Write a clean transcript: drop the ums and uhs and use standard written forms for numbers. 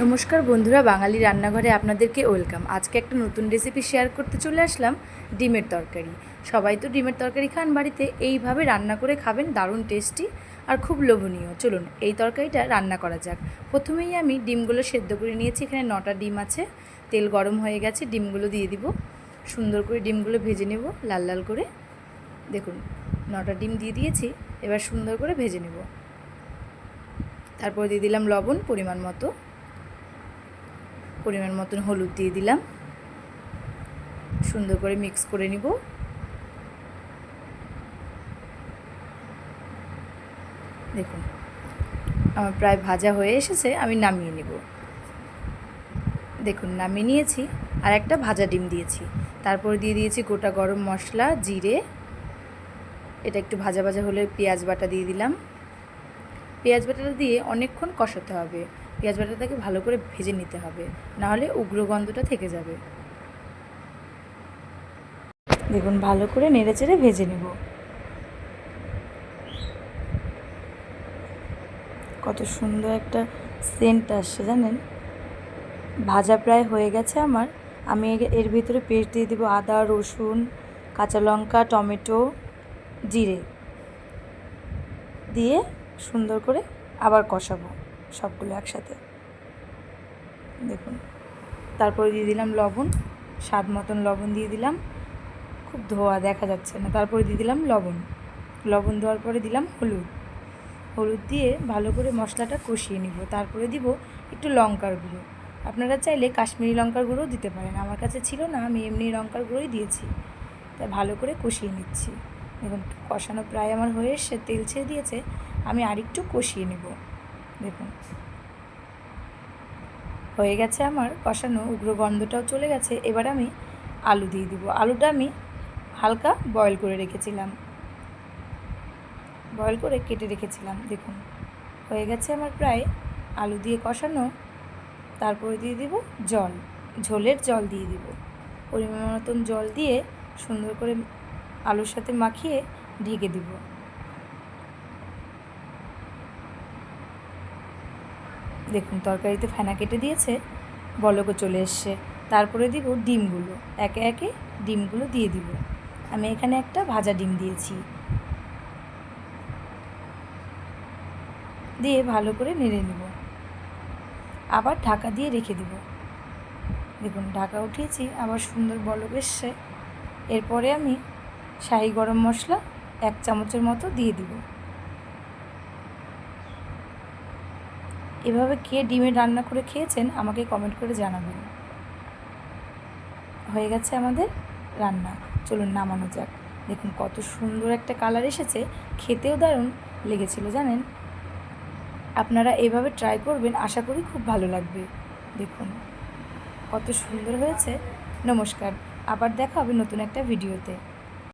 নমস্কার বন্ধুরা, বাঙালি রান্নাঘরে আপনাদেরকে ওয়েলকাম। আজকে একটা নতুন রেসিপি শেয়ার করতে চলে আসলাম, ডিমের তরকারি। সবাই তো ডিমের তরকারি খান বাড়িতে, এইভাবে রান্না করে খাবেন, দারুণ টেস্টি আর খুব লোভনীয়। চলুন এই তরকারিটা রান্না করা যাক। প্রথমেই আমি ডিমগুলো সেদ্ধ করে নিয়েছি, এখানে 9টা ডিম আছে। তেল গরম হয়ে গেছে, ডিমগুলো দিয়ে দিব। সুন্দর করে ডিমগুলো ভেজে নেব লাল লাল করে। দেখুন 9টা ডিম দিয়ে দিয়েছি, এবার সুন্দর করে ভেজে নেব। তারপর দিয়ে দিলাম লবণ পরিমাণ মতন, হলুদ দিয়ে দিলাম। সুন্দর করে মিক্স করে নিব। দেখুন আমার প্রায় ভাজা হয়ে এসেছে, আমি নামিয়ে নিব। দেখুন নামিয়ে নিয়েছি, আর একটা ভাজা ডিম দিয়েছি। তারপর দিয়ে দিয়েছি গোটা গরম মশলা, জিরে। এটা একটু ভাজা ভাজা হলে পেঁয়াজ বাটা দিয়ে দিলাম। পেঁয়াজ বাটাটা দিয়ে অনেকক্ষণ কষাতে হবে। পেঁয়াজ বাটাটাকে ভালো করে ভেজে নিতে হবে, নাহলে উগ্র গন্ধটা থেকে যাবে। দেখুন ভালো করে নেড়েচেড়ে ভেজে নেব। কত সুন্দর একটা সেন্ট আসছে জানেন। ভাজা প্রায় হয়ে গেছে আমার। আমি এর ভিতরে পেস্ট দিয়ে দেবো আদা, রসুন, কাঁচা লঙ্কা, টমেটো, জিরে দিয়ে সুন্দর করে আবার কষাবো সবগুলো একসাথে। দেখুন তারপরে দিয়ে দিলাম লবণ, স্বাদ মতন লবণ দিয়ে দিলাম। খুব ধোয়া দেখা যাচ্ছে না। তারপরে দিয়ে দিলাম লবণ দেওয়ার পরে দিলাম হলুদ দিয়ে ভালো করে মশলাটা কষিয়ে নিব। তারপরে দিব একটু লঙ্কার গুঁড়ো। আপনারা চাইলে কাশ্মীরি লঙ্কার গুঁড়োও দিতে পারেন, আমার কাছে ছিল না, আমি এমনি লঙ্কার গুঁড়োই দিয়েছি। তাই ভালো করে কষিয়ে নিচ্ছি। দেখুন কষানো প্রায় আমার হয়ে এসে তেল ছেড়ে দিয়েছে, আমি আরেকটু কষিয়ে নেব। দেখুন হয়ে গেছে আমার কষানো, উগ্র গন্ধটাও চলে গেছে। এবার আমি আলু দিয়ে দিব। আলুটা আমি হালকা বয়েল করে কেটে রেখেছিলাম। দেখুন হয়ে গেছে আমার প্রায় আলু দিয়ে কষানো। তারপরে দিয়ে দিব ঝোলের জল দিয়ে দিব। পরিমাণ মতন জল দিয়ে সুন্দর করে আলুর সাথে মাখিয়ে ঢেকে দিব। দেখুন তরকারিতে ফেনা কেটে দিয়েছে, বলকও চলে এসছে। তারপরে দিব ডিমগুলো, একে একে ডিমগুলো দিয়ে দিব। আমি এখানে একটা ভাজা ডিম দিয়েছি, দিয়ে ভালো করে নেড়ে নেব। আবার ঢাকা দিয়ে রেখে দিব। দেখুন ঢাকা উঠিয়েছি, আবার সুন্দর বলক এসছে। এরপরে আমি শাহি গরম মশলা 1 চামচের মতো দিয়ে দিব। এভাবে কে ডিমের রান্না করে খেয়েছেন আমাকে কমেন্ট করে জানাবেন। হয়ে গেছে আমাদের রান্না, চলুন নামানো যাক। দেখুন কত সুন্দর একটা কালার এসেছে, খেতেও দারুণ লেগেছিল জানেন। আপনারা এভাবে ট্রাই করবেন, আশা করি খুব ভালো লাগবে। দেখুন কত সুন্দর হয়েছে। নমস্কার, আবার দেখা হবে নতুন একটা ভিডিওতে।